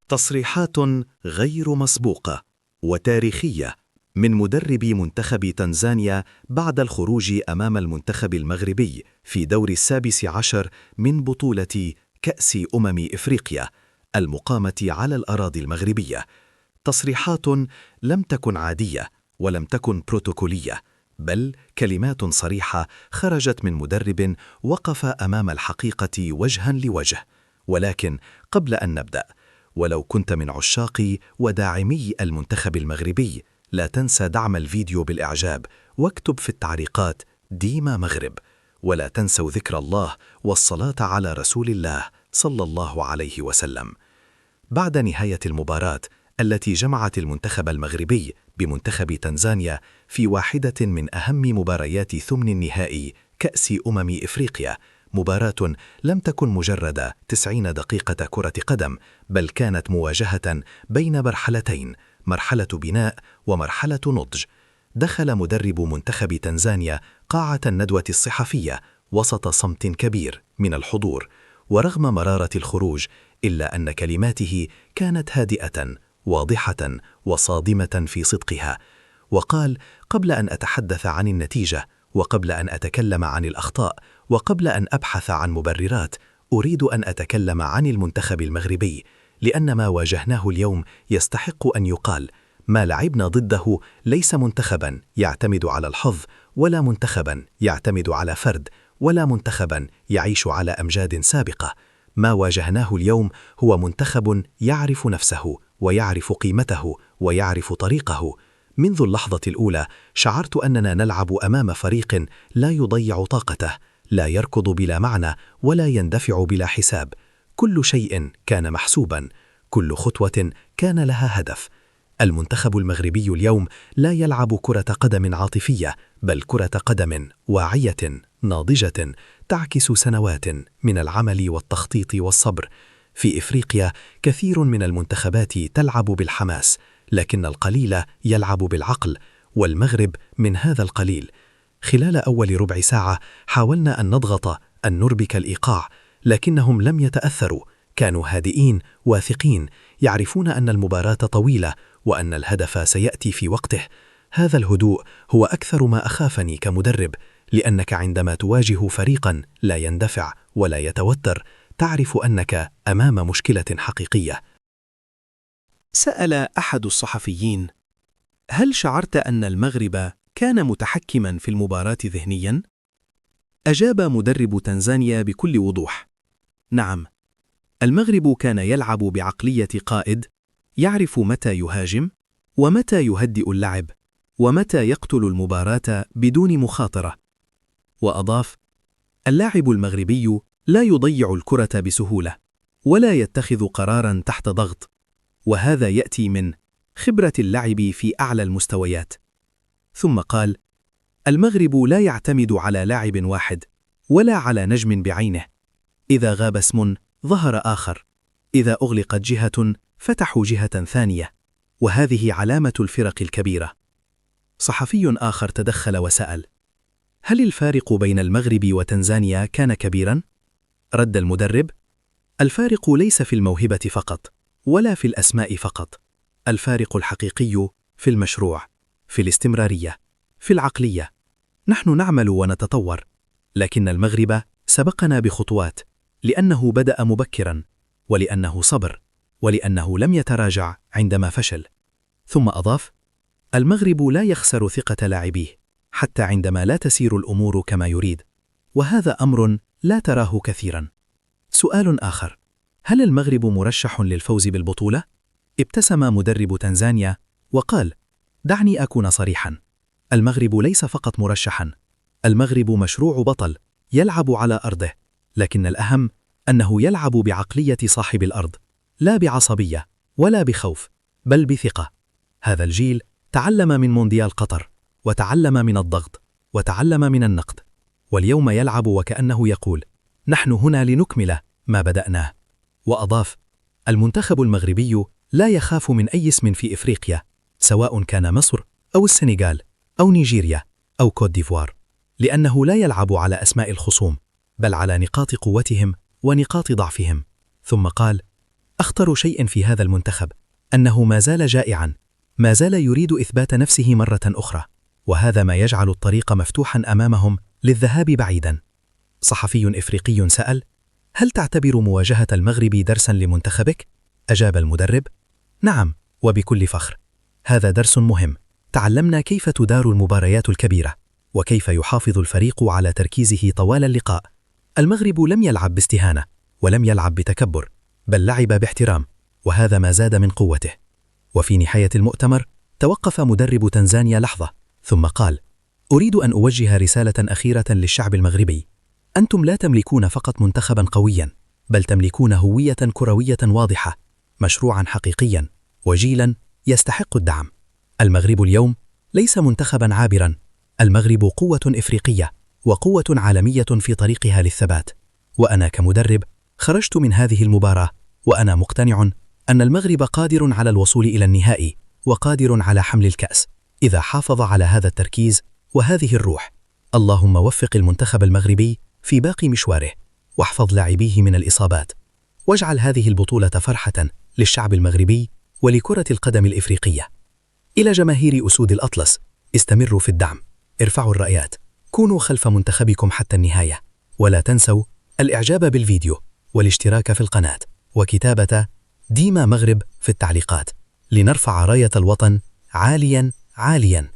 تصريحات غير مسبوقة وتاريخية من مدرب منتخب تنزانيا بعد الخروج أمام المنتخب المغربي في دور 16 من بطولة كأس إفريقيا المقامة على الأراضي المغربية. تصريحات لم تكن عادية ولم تكن بروتوكولية، بل كلمات صريحة خرجت من مدرب وقف أمام الحقيقة وجها لوجه. ولكن قبل أن نبدأ، ولو كنت من عشاق وداعمي المنتخب المغربي، لا تنسى دعم الفيديو بالإعجاب واكتب في التعليقات ديما مغرب، ولا تنسوا ذكر الله والصلاة على رسول الله صلى الله عليه وسلم. بعد نهاية المباراة التي جمعت المنتخب المغربي بمنتخب تنزانيا في واحدة من أهم مباريات ثمن النهائي كأس إفريقيا، مباراة لم تكن مجرد 90 دقيقة كرة قدم، بل كانت مواجهة بين مرحلتين، مرحلة بناء ومرحلة نضج. دخل مدرب منتخب تنزانيا قاعة الندوة الصحفية وسط صمت كبير من الحضور، ورغم مرارة الخروج إلا أن كلماته كانت هادئة واضحة وصادمة في صدقها. وقال: قبل أن أتحدث عن النتيجة، وقبل أن أتكلم عن الأخطاء، وقبل أن أبحث عن مبررات، أريد أن أتكلم عن المنتخب المغربي، لأن ما واجهناه اليوم يستحق أن يقال. ما لعبنا ضده ليس منتخبا يعتمد على الحظ، ولا منتخبا يعتمد على فرد، ولا منتخبا يعيش على أمجاد سابقة. ما واجهناه اليوم هو منتخب يعرف نفسه ويعرف قيمته ويعرف طريقه. منذ اللحظة الأولى شعرت أننا نلعب أمام فريق لا يضيع طاقته، لا يركض بلا معنى ولا يندفع بلا حساب. كل شيء كان محسوبا، كل خطوة كان لها هدف. المنتخب المغربي اليوم لا يلعب كرة قدم عاطفية، بل كرة قدم واعية ناضجة تعكس سنوات من العمل والتخطيط والصبر. في إفريقيا كثير من المنتخبات تلعب بالحماس، لكن القليل يلعب بالعقل، والمغرب من هذا القليل. خلال أول ربع ساعة حاولنا أن نضغط، أن نربك الإيقاع، لكنهم لم يتأثروا. كانوا هادئين واثقين، يعرفون أن المباراة طويلة وأن الهدف سيأتي في وقته. هذا الهدوء هو أكثر ما أخافني كمدرب، لأنك عندما تواجه فريقا لا يندفع ولا يتوتر، تعرف أنك أمام مشكلة حقيقية. سأل أحد الصحفيين: هل شعرت أن المغرب كان متحكما في المباراة ذهنيا؟ أجاب مدرب تنزانيا بكل وضوح: نعم، المغرب كان يلعب بعقلية قائد، يعرف متى يهاجم ومتى يهدئ اللعب ومتى يقتل المباراة بدون مخاطرة. وأضاف: اللاعب المغربي لا يضيع الكرة بسهولة ولا يتخذ قرارا تحت ضغط، وهذا يأتي من خبرة اللعب في أعلى المستويات. ثم قال: المغرب لا يعتمد على لاعب واحد ولا على نجم بعينه. إذا غاب اسم ظهر آخر، إذا أغلقت جهة فتحوا جهة ثانية، وهذه علامة الفرق الكبيرة. صحفي آخر تدخل وسأل: هل الفارق بين المغرب وتنزانيا كان كبيرا؟ رد المدرب: الفارق ليس في الموهبة فقط ولا في الأسماء فقط، الفارق الحقيقي في المشروع، في الاستمرارية، في العقلية. نحن نعمل ونتطور، لكن المغرب سبقنا بخطوات، لأنه بدأ مبكرا، ولأنه صبر، ولأنه لم يتراجع عندما فشل. ثم أضاف: المغرب لا يخسر ثقة لاعبيه حتى عندما لا تسير الأمور كما يريد، وهذا أمر لا تراه كثيرا. سؤال آخر: هل المغرب مرشح للفوز بالبطولة؟ ابتسم مدرب تنزانيا وقال: دعني أكون صريحا، المغرب ليس فقط مرشحا، المغرب مشروع بطل يلعب على أرضه، لكن الأهم أنه يلعب بعقلية صاحب الأرض، لا بعصبية ولا بخوف، بل بثقة. هذا الجيل تعلم من مونديال قطر، وتعلم من الضغط، وتعلم من النقد، واليوم يلعب وكأنه يقول: نحن هنا لنكمل ما بدأناه. وأضاف: المنتخب المغربي لا يخاف من أي اسم في إفريقيا، سواء كان مصر أو السنغال أو نيجيريا أو كوت ديفوار، لأنه لا يلعب على أسماء الخصوم، بل على نقاط قوتهم ونقاط ضعفهم. ثم قال: أخطر شيء في هذا المنتخب أنه ما زال جائعاً، ما زال يريد إثبات نفسه مرة أخرى، وهذا ما يجعل الطريق مفتوحاً أمامهم للذهاب بعيداً. صحفي إفريقي سأل: هل تعتبر مواجهة المغرب درساً لمنتخبك؟ أجاب المدرب: نعم، وبكل فخر. هذا درس مهم. تعلمنا كيف تدار المباريات الكبيرة، وكيف يحافظ الفريق على تركيزه طوال اللقاء. المغرب لم يلعب باستهانة، ولم يلعب بتكبر، بل لعب باحترام، وهذا ما زاد من قوته. وفي نهاية المؤتمر توقف مدرب تنزانيا لحظة، ثم قال: أريد أن أوجه رسالة أخيرة للشعب المغربي. أنتم لا تملكون فقط منتخباً قوياً، بل تملكون هوية كروية واضحة، مشروعاً حقيقياً، وجيلاً يستحق الدعم. المغرب اليوم ليس منتخباً عابراً، المغرب قوة إفريقية وقوة عالمية في طريقها للثبات. وأنا كمدرب خرجت من هذه المباراة وأنا مقتنع أن المغرب قادر على الوصول إلى النهائي، وقادر على حمل الكأس إذا حافظ على هذا التركيز وهذه الروح. اللهم وفق المنتخب المغربي في باقي مشواره، واحفظ لاعبيه من الإصابات، واجعل هذه البطولة فرحة للشعب المغربي ولكرة القدم الإفريقية. إلى جماهير أسود الأطلس: استمروا في الدعم، ارفعوا الرايات، كونوا خلف منتخبكم حتى النهاية، ولا تنسوا الإعجاب بالفيديو والاشتراك في القناة وكتابة ديما مغرب في التعليقات، لنرفع راية الوطن عالياً عالياً.